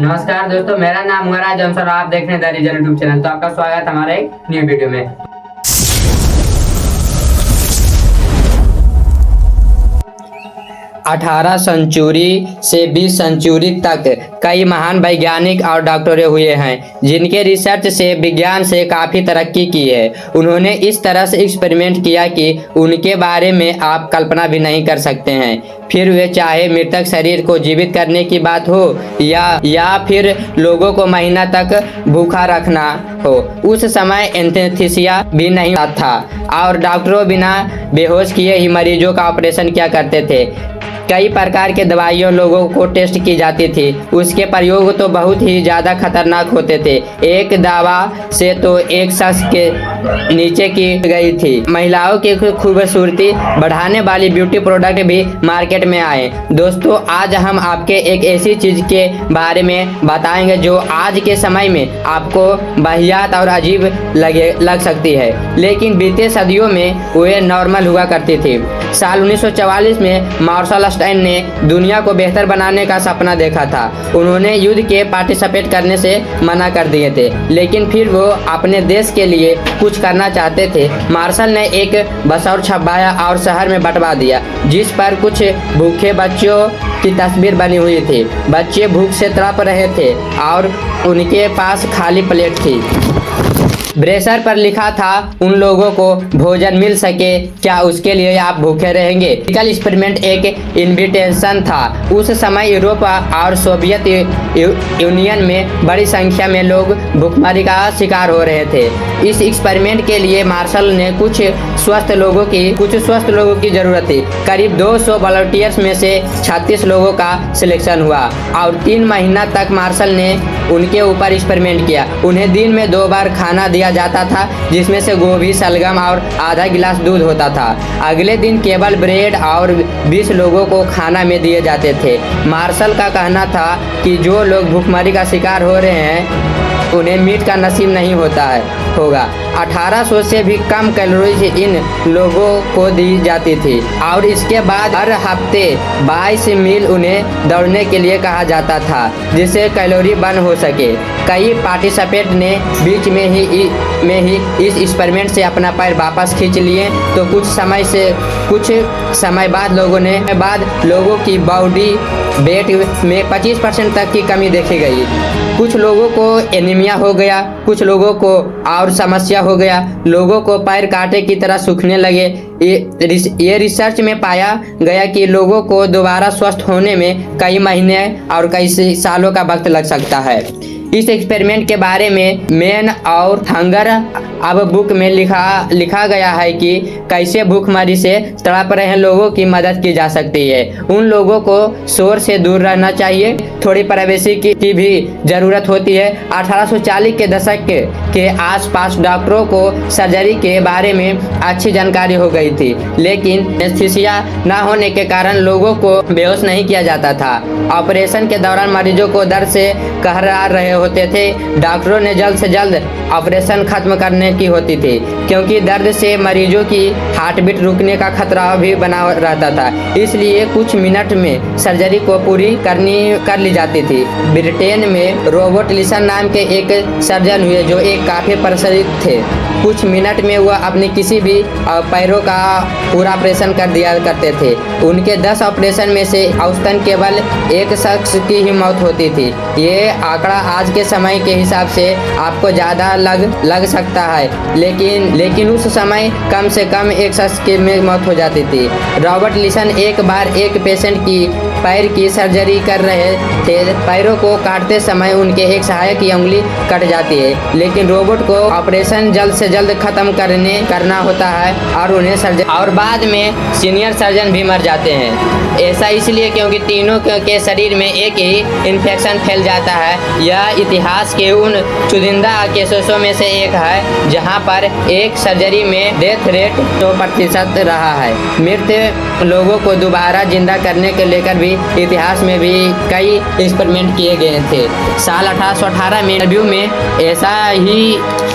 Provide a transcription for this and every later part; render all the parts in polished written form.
नमस्कार दोस्तों, मेरा नाम मुराद जॉनसन और आप देख रहे हैं द रीजन यूट्यूब चैनल। तो आपका स्वागत है हमारे एक न्यू वीडियो में। 18 सेंचुरी से 20 सेंचुरी तक कई महान वैज्ञानिक और डॉक्टरें हुए हैं जिनके रिसर्च से विज्ञान से काफ़ी तरक्की की है। उन्होंने इस तरह से एक्सपेरिमेंट किया कि उनके बारे में आप कल्पना भी नहीं कर सकते हैं। फिर वे चाहे मृतक शरीर को जीवित करने की बात हो या फिर लोगों को महीना तक भूखा रखना हो। उस समय एनेस्थीसिया भी नहीं था और डॉक्टरों बिना बेहोश किए ही मरीजों का ऑपरेशन किया करते थे। कई प्रकार के दवाइयों लोगों को टेस्ट की जाती थी। उसके प्रयोग तो बहुत ही ज़्यादा खतरनाक होते थे। एक दवा से तो एक शख्स के नीचे की गई थी। महिलाओं की खूबसूरती बढ़ाने वाली ब्यूटी प्रोडक्ट भी मार्केट में आए। दोस्तों, आज हम आपके एक ऐसी चीज़ के बारे में बताएंगे जो आज के समय में आपको वाहियात और अजीब लग सकती है, लेकिन बीते सदियों में वे नॉर्मल हुआ करती थी। साल 1944 में मार्शल आइंस्टाइन ने दुनिया को बेहतर बनाने का सपना देखा था। उन्होंने युद्ध के पार्टिसिपेट करने से मना कर दिए थे, लेकिन फिर वो अपने देश के लिए कुछ करना चाहते थे। मार्शल ने एक बसौर छपाया और शहर में बंटवा दिया, जिस पर कुछ भूखे बच्चों की तस्वीर बनी हुई थी। बच्चे भूख से तड़प रहे थे और उनके पास खाली प्लेट थी। ब्रेसर पर लिखा था, उन लोगों को भोजन मिल सके, क्या उसके लिए आप भूखे रहेंगे। मेडिकल एक्सपेरिमेंट एक इन्विटेशन था। उस समय यूरोप और सोवियत यूनियन में बड़ी संख्या में लोग भूखमरी का शिकार हो रहे थे। इस एक्सपेरिमेंट के लिए मार्शल ने कुछ स्वस्थ लोगों की जरूरत थी। करीब 200 वॉलंटियर्स में से 36 लोगों का सिलेक्शन हुआ और 3 महीना तक मार्शल ने उनके ऊपर एक्सपेरिमेंट किया। उन्हें दिन में 2 बार खाना दिया जाता था, जिसमें से गोभी, शलगम और आधा गिलास दूध होता था। अगले दिन केवल ब्रेड और 20 लोगों को खाना में दिए जाते थे। मार्शल का कहना था कि जो लोग भूखमरी का शिकार हो रहे हैं उन्हें मीट का नसीब नहीं होगा। 1800 से भी कम कैलोरीज इन लोगों को दी जाती थी और इसके बाद हर हफ्ते 22 मील उन्हें दौड़ने के लिए कहा जाता था, जिससे कैलोरी बर्न हो सके। कई पार्टिसिपेंट ने बीच में ही इस एक्सपेरिमेंट से अपना पैर वापस खींच लिए। तो कुछ समय बाद लोगों की बॉडी वेट में 25% तक की कमी देखी गई। कुछ लोगों को एनीमिया हो गया, कुछ लोगों को और समस्या हो गया। लोगों को पैर कांटे की तरह सूखने लगे। ये रिसर्च में पाया गया कि लोगों को दोबारा स्वस्थ होने में कई महीने और कई सालों का वक्त लग सकता है। इस एक्सपेरिमेंट के बारे में मैन और थंगर अब बुक में लिखा गया है कि कैसे भूखमरी से तड़प रहे लोगों की मदद की जा सकती है। उन लोगों को शोर से दूर रहना चाहिए, थोड़ी प्राइवेसी की भी जरूरत होती है। 1840 के दशक के आसपास डॉक्टरों को सर्जरी के बारे में अच्छी जानकारी हो गई थी, लेकिन एनेस्थीसिया न होने के कारण लोगों को बेहोश नहीं किया जाता था। ऑपरेशन के दौरान मरीजों को दर्द से कहरा रहे होते थे। डॉक्टरों ने जल्द से जल्द ऑपरेशन खत्म करने की होती थी, क्योंकि दर्द से मरीजों की हार्ट बीट रुकने का खतरा भी बना रहता था। इसलिए कुछ मिनट में सर्जरी को पूरी कर ली जाती थी। ब्रिटेन में रॉबर्ट लिसन नाम के एक सर्जन हुए जो एक काफी प्रसिद्ध थे। कुछ मिनट में वह अपने किसी भी पैरों का पूरा ऑपरेशन कर दिया करते थे। उनके 10 ऑपरेशन में से औसतन केवल एक शख्स की ही मौत होती थी। ये आंकड़ा आज के समय के हिसाब से आपको ज़्यादा लग सकता है, लेकिन उस समय कम से कम एक शख्स की मौत हो जाती थी। रॉबर्ट लिसन एक बार एक पेशेंट की पैर की सर्जरी कर रहे थे। पैरों को काटते समय उनके एक सहायक की उंगली कट जाती है, लेकिन रोबोट को ऑपरेशन जल्द से जल्द खत्म करना होता है और उन्हें सर्जरी और बाद में सीनियर सर्जन भी मर जाते हैं। ऐसा इसलिए क्योंकि तीनों के शरीर में एक ही इन्फेक्शन फैल जाता है। यह इतिहास के उन चुनिंदा केसों में से एक है जहां पर एक सर्जरी में डेथ रेट 100% रहा है। मृत लोगों को दोबारा जिंदा करने के लेकर भी इतिहास में भी कई एक्सपेरिमेंट किए गए थे। साल 1818 में इंटरव्यू में ऐसा ही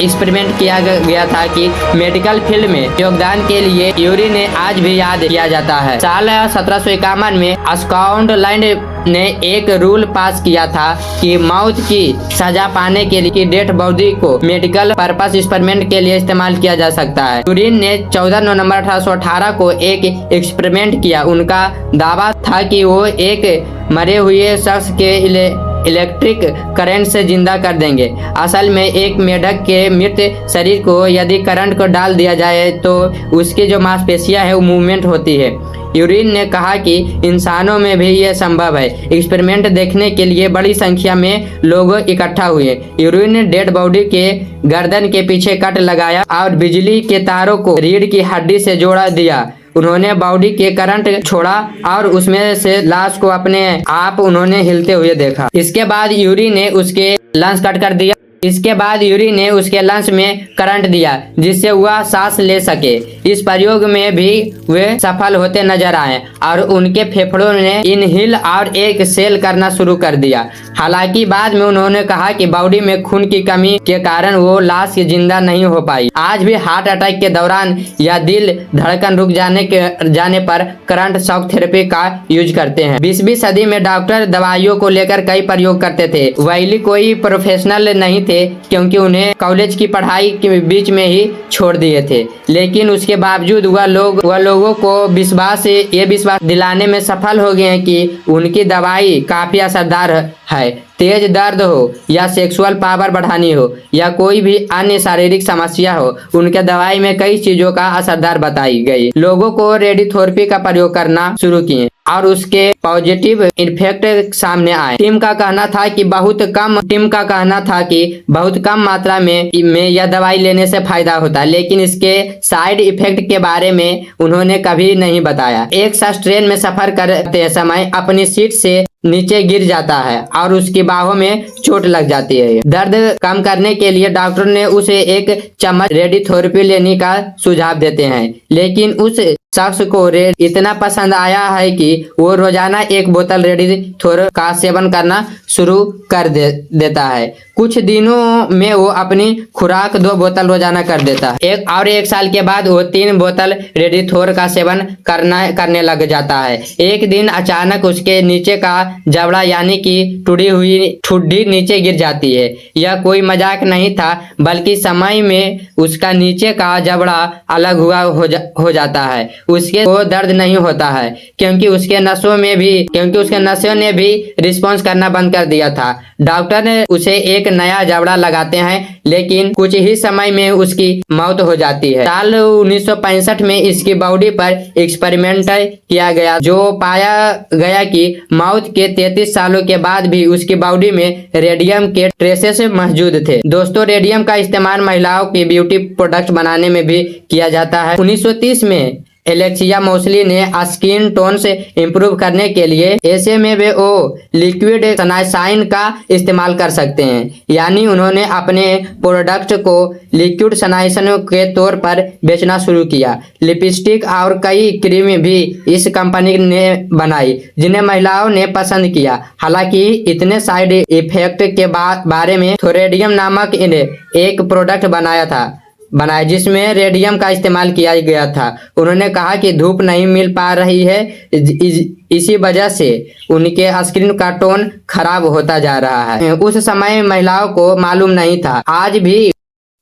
एक्सपेरिमेंट किया गया था कि मेडिकल फील्ड में योगदान के लिए यूरी ने आज भी याद किया जाता है। साल 1751 में स्कॉटलैंड ने एक रूल पास किया था कि मौत की सजा पाने के लिए डेड बॉडी को मेडिकल पर्पस एक्सपेरिमेंट के लिए इस्तेमाल किया जा सकता है। यूरिन ने 14 नवंबर 1818 को एक एक्सपेरिमेंट किया। उनका दावा था कि वो एक मरे हुए शख्स के इलेक्ट्रिक करंट से जिंदा कर देंगे। असल में एक मेढक के मृत शरीर को यदि करंट को डाल दिया जाए तो उसकी जो मांसपेशियां है वो मूवमेंट होती है। यूरिन ने कहा कि इंसानों में भी यह संभव है। एक्सपेरिमेंट देखने के लिए बड़ी संख्या में लोग इकट्ठा हुए। यूरिन ने डेड बॉडी के गर्दन के पीछे कट लगाया और बिजली के तारों को रीढ़ की हड्डी से जोड़ा दिया। उन्होंने बॉडी के करंट छोड़ा और उसमें से लाश को अपने आप उन्होंने हिलते हुए देखा। इसके बाद यूरी ने उसके लंग्स कट कर दिया। इसके बाद यूरी ने उसके लंग्स में करंट दिया जिससे वह सांस ले सके। इस प्रयोग में भी वे सफल होते नजर आए और उनके फेफड़ों ने इनहेल और एक सेल करना शुरू कर दिया। हालांकि बाद में उन्होंने कहा कि बॉडी में खून की कमी के कारण वो लाश जिंदा नहीं हो पाई। आज भी हार्ट अटैक के दौरान या दिल धड़कन रुक जाने पर करंट शॉक थेरेपी का यूज करते हैं। 20वीं सदी में डॉक्टर दवाइयों को लेकर कई प्रयोग करते थे। वैली कोई प्रोफेशनल नहीं थे क्योंकि उन्हें कॉलेज की पढ़ाई के बीच में ही छोड़ दिए थे, लेकिन उसके बावजूद वह लोगों को ये विश्वास दिलाने में सफल हो गए हैं कि उनकी दवाई काफी असरदार है। तेज दर्द हो या सेक्सुअल पावर बढ़ानी हो या कोई भी अन्य शारीरिक समस्या हो, उनके दवाई में कई चीजों का असरदार बताई गई। लोगों को रेडियोथेरेपी का प्रयोग करना शुरू किए और उसके पॉजिटिव इफेक्ट सामने आए। टीम का कहना था कि बहुत कम मात्रा में यह दवाई लेने से फायदा होता है, लेकिन इसके साइड इफेक्ट के बारे में उन्होंने कभी नहीं बताया। एक शख्स ट्रेन में सफर करते समय अपनी सीट से नीचे गिर जाता है और उसकी बाहों में चोट लग जाती है। दर्द कम करने के लिए डॉक्टर ने उसे एक चम्मच रेडियोथेरेपी लेने का सुझाव देते हैं, लेकिन उस शख्स को इतना पसंद आया है कि वो रोजाना एक बोतल रेडियोथेरेपी का सेवन करना शुरू कर देता है। कुछ दिनों में वो अपनी खुराक 2 बोतल रोजाना कर देता है। एक साल के बाद वो 3 बोतल रेडियोथेरेपी का सेवन करने लग जाता है। एक दिन अचानक उसके नीचे का जबड़ा यानी कि टूटी हुई ठुड्डी नीचे गिर जाती है। यह कोई मजाक नहीं था, बल्कि समय में उसका नीचे का जबड़ा अलग हो जाता है। उसके को दर्द नहीं होता है क्योंकि उसके नसों ने भी रिस्पॉन्स करना बंद कर दिया था। डॉक्टर ने उसे एक नया जबड़ा लगाते हैं, लेकिन कुछ ही समय में उसकी मौत हो जाती है। साल 1965 में इसकी बॉडी पर एक्सपेरिमेंट किया गया, जो पाया गया कि मौत के 33 सालों के बाद भी उसकी बॉडी में रेडियम के ट्रेसेस मौजूद थे। दोस्तों, रेडियम का इस्तेमाल महिलाओं की ब्यूटी प्रोडक्ट बनाने में भी किया जाता है। 1930 में एलेक्सिया मोसली ने स्किन टोन से इम्प्रूव करने के लिए ऐसे में वे लिक्विड सनशाइन का इस्तेमाल कर सकते हैं, यानी उन्होंने अपने प्रोडक्ट को लिक्विड सनशाइन के तौर पर बेचना शुरू किया। लिपस्टिक और कई क्रीम भी इस कंपनी ने बनाई जिन्हें महिलाओं ने पसंद किया। हालांकि इतने साइड इफेक्ट के बारे में थोरेडियम नामक एक प्रोडक्ट बनाया जिसमें रेडियम का इस्तेमाल किया गया था। उन्होंने कहा कि धूप नहीं मिल पा रही है, इसी वजह से उनके स्किन का टोन खराब होता जा रहा है। उस समय महिलाओं को मालूम नहीं था। आज भी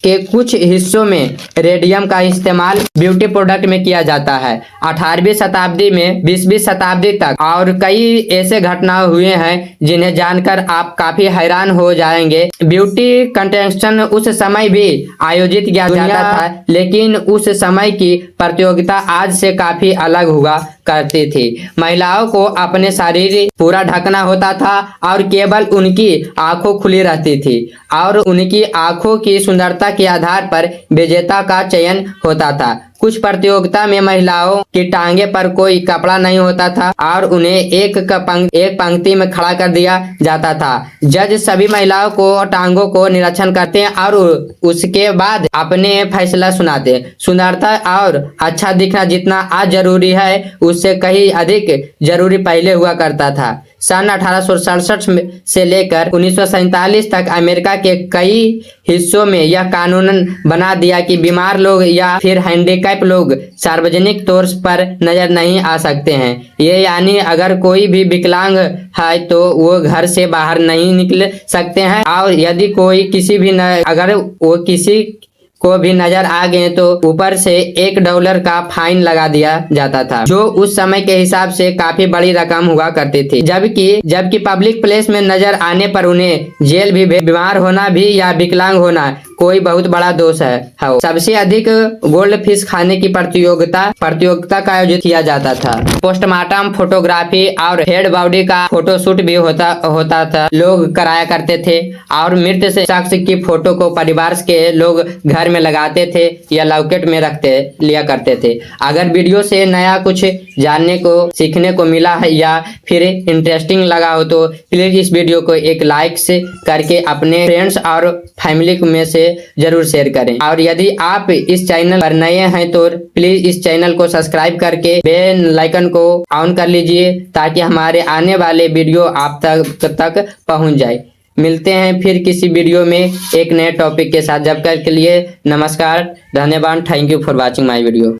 के कुछ हिस्सों में रेडियम का इस्तेमाल ब्यूटी प्रोडक्ट में किया जाता है। 18वीं शताब्दी में 20वीं शताब्दी तक और कई ऐसे घटनाएं हुए हैं जिन्हें जानकर आप काफी हैरान हो जाएंगे। ब्यूटी कंटेस्टेंट उस समय भी आयोजित किया जाता था, लेकिन उस समय की प्रतियोगिता आज से काफी अलग हुआ करती थी। महिलाओं को अपने शरीर पूरा ढकना होता था और केवल उनकी आंखों खुली रहती थी और उनकी आंखों की सुंदरता के आधार पर विजेता का चयन होता था। कुछ प्रतियोगिता में महिलाओं की टांगे पर कोई कपड़ा नहीं होता था और उन्हें एक पंक्ति में खड़ा कर दिया जाता था। जज सभी महिलाओं को टांगों को निरीक्षण करते हैं और उसके बाद अपने फैसला सुनाते हैं। सुंदरता और अच्छा दिखना जितना आज जरूरी है, उससे कहीं अधिक जरूरी पहले हुआ करता था। सन 1867 से लेकर 1947 तक अमेरिका के कई हिस्सों में यह कानून बना दिया कि बीमार लोग या फिर हैंडीकैप लोग सार्वजनिक तौर पर नजर नहीं आ सकते हैं। ये यानी अगर कोई भी विकलांग है तो वो घर से बाहर नहीं निकल सकते हैं, और यदि कोई अगर वो किसी को भी नजर आ गए तो ऊपर से $1 का फाइन लगा दिया जाता था, जो उस समय के हिसाब से काफी बड़ी रकम हुआ करती थी। जबकि पब्लिक प्लेस में नजर आने पर उन्हें जेल भी, बीमार होना भी या विकलांग होना कोई बहुत बड़ा दोष है। सबसे अधिक गोल्ड फिश खाने की प्रतियोगिता का आयोजित किया जाता था। पोस्टमार्टम फोटोग्राफी और हेड बॉडी का फोटोशूट भी होता था, लोग कराया करते थे, और मृत शख्स की फोटो को परिवार के लोग घर में लगाते थे या लॉकेट में लिया करते थे। अगर वीडियो से नया कुछ जानने को सीखने को मिला है या फिर इंटरेस्टिंग लगा हो तो प्लीज इस वीडियो को एक लाइक से करके अपने फ्रेंड्स और फैमिली में से जरूर शेयर करें। और यदि आप इस चैनल पर नए हैं तो प्लीज इस चैनल को सब्सक्राइब करके बेल आइकन को ऑन कर लीजिए, ताकि हमारे आने वाले वीडियो आप तक पहुंच जाए। मिलते हैं फिर किसी वीडियो में एक नए टॉपिक के साथ। जब तक के लिए नमस्कार, धन्यवाद, thank you for watching my video.